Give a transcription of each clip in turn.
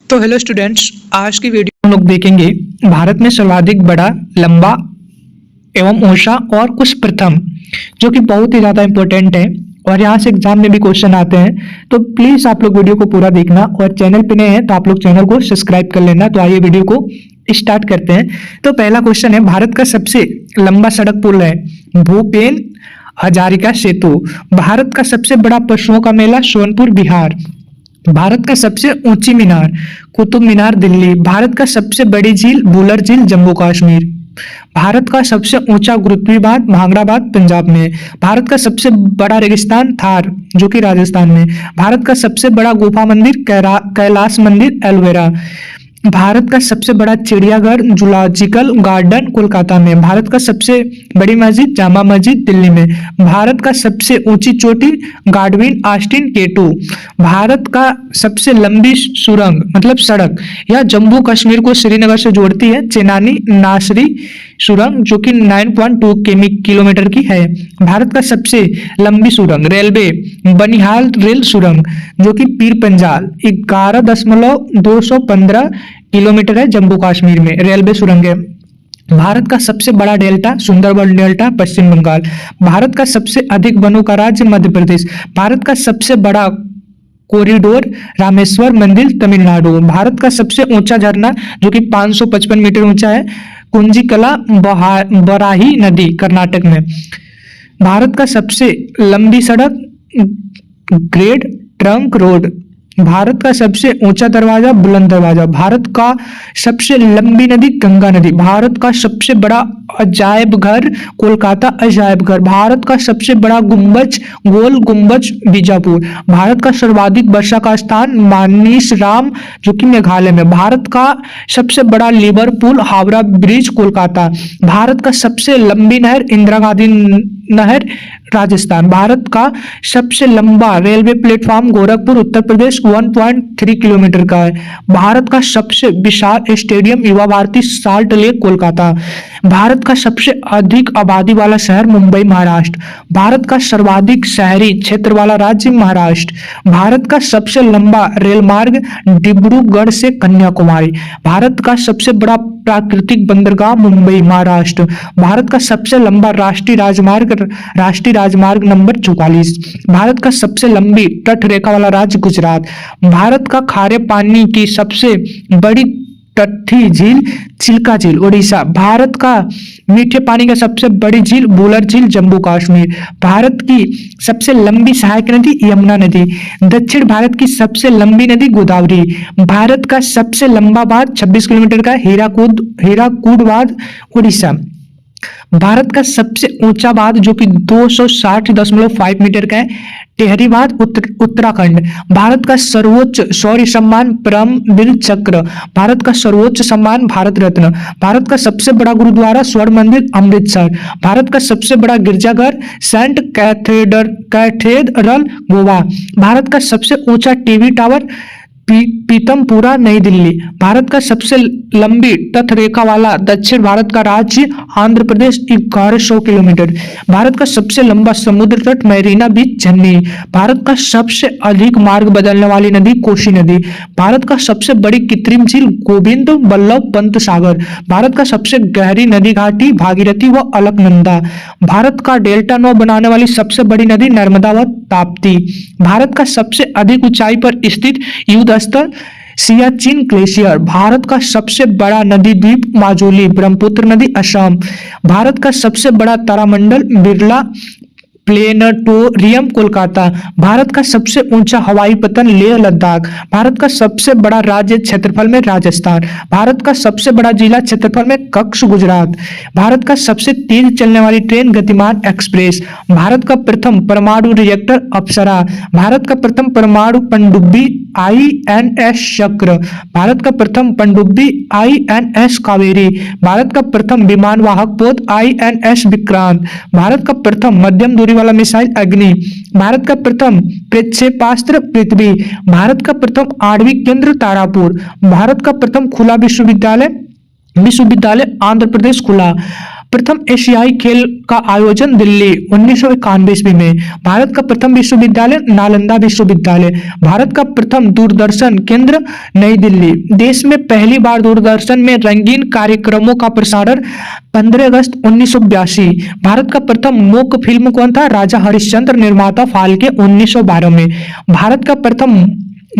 तो hello students, आज की वीडियो हम लोग देखेंगे भारत में सर्वाधिक बड़ा, लंबा एवं ऊंचा और कुछ प्रथम, जो कि बहुत ही ज़्यादा इंपॉर्टेंट है और यहाँ से एग्जाम में भी क्वेश्चन आते हैं। तो प्लीज़ आप लोग वीडियो को पूरा देखना और चैनल पे नए हैं तो आप लोग चैनल को सब्सक्राइब कर लेना। तो आइए वीडियो को स्टार्ट करते हैं। तो पहला क्वेश्चन है, भारत का सबसे लंबा सड़क पुल है भूपेन हजारिका सेतु। भारत का सबसे बड़ा पशुओं का मेला सोनपुर बिहार। भारत का सबसे ऊंची मीनार कुतुब मीनार दिल्ली। भारत का सबसे बड़ी झील बुलर झील जम्मू कश्मीर। भारत का सबसे ऊंचा गुरुत्वीय बांध भांगड़ाबाद पंजाब में। भारत का सबसे बड़ा रेगिस्तान थार जो कि राजस्थान में। भारत का सबसे बड़ा गुफा मंदिर कैलाश मंदिर एलोवेरा। भारत का सबसे बड़ा चिड़ियाघर जूलॉजिकल गार्डन कोलकाता में। भारत का सबसे बड़ी मस्जिद जामा मस्जिद दिल्ली में। भारत का सबसे ऊंची चोटी गाडविन ऑस्टिन केटू। भारत का सबसे लंबी सुरंग मतलब सड़क यह जम्मू कश्मीर को श्रीनगर से जोड़ती है, चेनानी नासरी सुरंग जो कि 9.2 किलोमीटर की है। भारत का सबसे लंबी सुरंग रेलवे बनिहाल रेल सुरंग जो कि पीर पंजाल 11.215 किलोमीटर है, जम्मू कश्मीर में रेलवे सुरंग है। भारत का सबसे बड़ा डेल्टा सुंदरबन डेल्टा पश्चिम बंगाल। भारत का सबसे अधिक वनों का राज्य मध्य प्रदेश। भारत का सबसे बड़ा कॉरिडोर रामेश्वर मंदिर तमिलनाडु। भारत का सबसे ऊंचा झरना जो कि 555 मीटर ऊंचा है, कुंजिकला बराही नदी कर्नाटक में। भारत का सबसे लंबी सड़क ग्रेट ट्रंक रोड। भारत का सबसे ऊंचा दरवाजा बुलंद दरवाजा। भारत का सबसे लंबी नदी गंगा नदी। भारत का सबसे बड़ा अजायब घर कोलकाता अजायब घर। भारत का सबसे बड़ा गुंबज गोल गुंबज बीजापुर। भारत का सर्वाधिक वर्षा का स्थान मानिसराम जो कि मेघालय में। भारत का सबसे बड़ा लिवरपूल हावड़ा ब्रिज कोलकाता। भारत का सबसे लंबी नहर इंदिरा गांधी नहर राजस्थान। भारत का सबसे लंबा railway platform Gorakhpur Uttar Pradesh 1.3 kilometre का है। भारत का सबसे विशाल स्टेडियम युवा भारती साल्ट लेक कोलकाता। भारत का सबसे अधिक आबादी वाला शहर मुंबई महाराष्ट्र। भारत का सर्वाधिक शहरी क्षेत्र वाला राज्य महाराष्ट्र। भारत का सबसे लंबा रेल मार्ग डिब्रूगढ़ से कन्याकुमारी। भारत का सबसे बड़ा प्राकृतिक बंदरगाह मुंबई महाराष्ट्र। भारत का सबसे लंबा राष्ट्रीय राजमार्ग नंबर 44। भारत का सबसे लंबी तट रेखा वाला राज्य गुजरात। भारत का खारे पानी की सबसे बड़ी तटीय झील चिल्का झील उड़ीसा। भारत का मीठे पानी का सबसे बड़ी झील बुलर झील जम्मू कश्मीर। भारत की सबसे लंबी सहायक नदी यमुना नदी। दक्षिण भारत की सबसे लंबी नदी गोदावरी। भारत का सबसे लंबा बांध 26 किलोमीटर का हीराकुद बांध उड़ीसा। भारत का सबसे ऊंचा बांध जो कि 260.5 मीटर का है, टेहरी बांध उत्तराखंड। भारत का सर्वोच्च शौर्य सम्मान परमवीर चक्र। भारत का सर्वोच्च सम्मान भारत रत्न। भारत का सबसे बड़ा गुरुद्वारा स्वर्ण मंदिर अमृतसर। भारत का सबसे बड़ा गिरजाघर सेंट कैथेड्रल गोवा। भारत का सबसे ऊंचा टीवी टावर पीतमपुरा नई दिल्ली। भारत का सबसे लंबी तट रेखा वाला दक्षिण भारत का राज्य आंध्र प्रदेश 1100 किलोमीटर। भारत का सबसे लंबा समुद्र तट मैरीना बीच चेन्नई। भारत का सबसे अधिक मार्ग बदलने वाली नदी कोसी नदी। भारत का सबसे बड़ी कृत्रिम झील गोविंद बल्लभ पंत सागर। भारत का सबसे गहरी नदी घाटी भागीरथी व अलकनंदा। भारत का डेल्टा 9 बनाने वाली सबसे बड़ी नदी नर्मदा व ताप्ती। भारत का सबसे अधिक ऊंचाई पर स्थित युद्ध स्थल सियाचिन ग्लेशियर। भारत का सबसे बड़ा नदी द्वीप माजुली ब्रह्मपुत्र नदी असम। भारत का सबसे बड़ा तारामंडल बिरला प्लेनेटोरियम कोलकाता। भारत का सबसे ऊंचा हवाई पतन लेह लद्दाख। भारत का सबसे बड़ा राज्य क्षेत्रफल में राजस्थान। भारत का सबसे बड़ा जिला क्षेत्रफल में कच्छ गुजरात। भारत का सबसे तेज चलने वाली ट्रेन गतिमान एक्सप्रेस। भारत का प्रथम परमाणु रिएक्टर अप्सरा। भारत का प्रथम परमाणु पनडुब्बी INS चक्र। भारत का प्रथम पनडुब्बी INS कावेरी। भारत का प्रथम विमान वाहक पोत INS विक्रांत। भारत का प्रथम मध्यम दूरी वाला मिसाइल अग्नि। भारत का प्रथम प्रक्षेपास्त्र पृथ्वी। भारत का प्रथम आणविक केंद्र तारापुर। भारत का प्रथम खुला विश्वविद्यालय आंध्र प्रदेश खुला। प्रथम एशियाई खेल का आयोजन दिल्ली 1991 ईस्वी में। भारत का प्रथम विश्वविद्यालय नालंदा विश्वविद्यालय। भारत का प्रथम दूरदर्शन केंद्र नई दिल्ली। देश में पहली बार दूरदर्शन में रंगीन कार्यक्रमों का प्रसारण 15 अगस्त 1982। भारत का प्रथम मूक फिल्म कौन था? राजा हरिश्चंद्र। निर्माता फाल्के 1912 में। भारत का प्रथम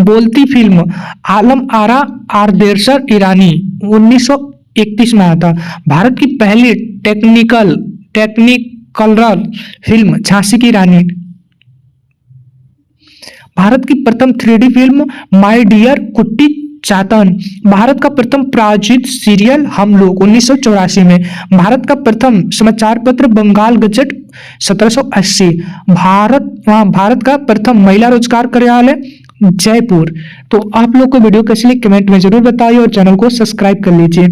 बोलती फिल्म आलम आरा आरदेशर ईरानी 1931 में आया था। भारत की पहली टेक्निकल फिल्म झांसी की रानी। भारत की प्रथम 3D फिल्म माय डियर कुट्टी चातन। भारत का प्रथम प्रायोजित सीरियल हम लोग 1984 में। भारत का प्रथम समाचार पत्र बंगाल गजट 1780। भारत का प्रथम महिला रोजगार कार्यालय जयपुर। तो आप लोग को वीडियो कैसी लगी कमेंट में जरूर बताइए और चैनल को सब्सक्राइब कर लीजिए।